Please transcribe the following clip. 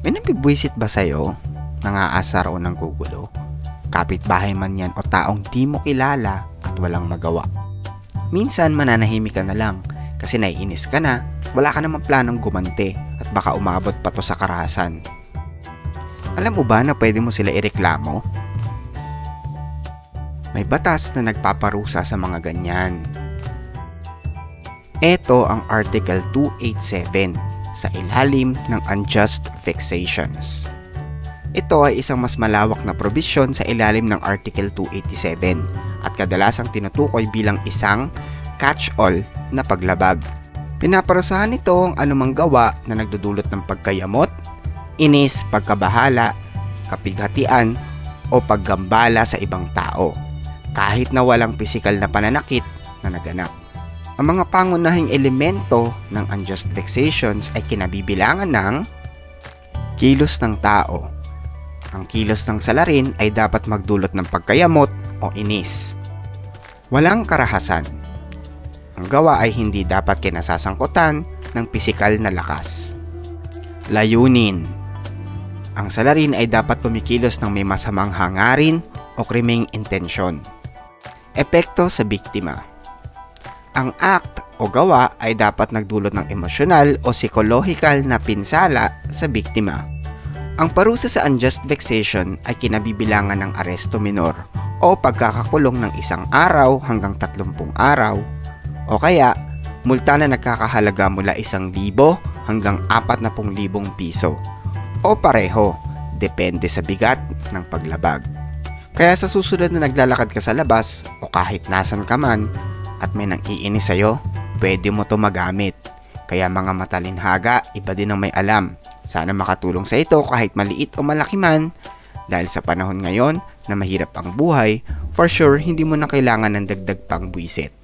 May nabibwisit ba sa'yo? Nangaasar o nanggugulo? Kapitbahay man yan o taong di mo kilala at walang magawa. Minsan mananahimik ka na lang kasi naiinis ka na, wala ka namang planong gumante at baka umabot pa to sa karahasan. Alam mo ba na pwede mo sila ireklamo? May batas na nagpaparusa sa mga ganyan. Ito ang Article 287 sa ilalim ng Unjust Vexations. Ito ay isang mas malawak na probisyon sa ilalim ng Article 287 at kadalasang tinutukoy bilang isang catch-all na paglabag. Pinaparusahan nito ang anumang gawa na nagdudulot ng pagkayamot, inis, pagkabahala, kapighatian o paggambala sa ibang tao, kahit na walang pisikal na pananakit na naganap. Ang mga pangunahing elemento ng unjust vexations ay kinabibilangan ng kilos ng tao. Ang kilos ng salarin ay dapat magdulot ng pagkayamot o inis. Walang karahasan. Ang gawa ay hindi dapat kinasasangkutan ng pisikal na lakas. Layunin. Ang salarin ay dapat kumikilos ng may masamang hangarin o krimeng intensyon. Epekto sa biktima. Ang act o gawa ay dapat nagdulot ng emosyonal o psikolohikal na pinsala sa biktima. Ang parusa sa unjust vexation ay kinabibilangan ng aresto minor o pagkakakulong ng 1 araw hanggang 30 araw o kaya multa na nagkakahalaga mula 1,000 hanggang 40,000 piso o pareho, depende sa bigat ng paglabag. Kaya sa susunod na naglalakad ka sa labas o kahit nasan ka man at may nang-iinis sa'yo, pwede mo to magamit. Kaya mga matalinhaga, iba din ang may alam. Sana makatulong sa ito kahit maliit o malaki man. Dahil sa panahon ngayon na mahirap ang buhay, for sure hindi mo na kailangan ng dagdag pang buwisit.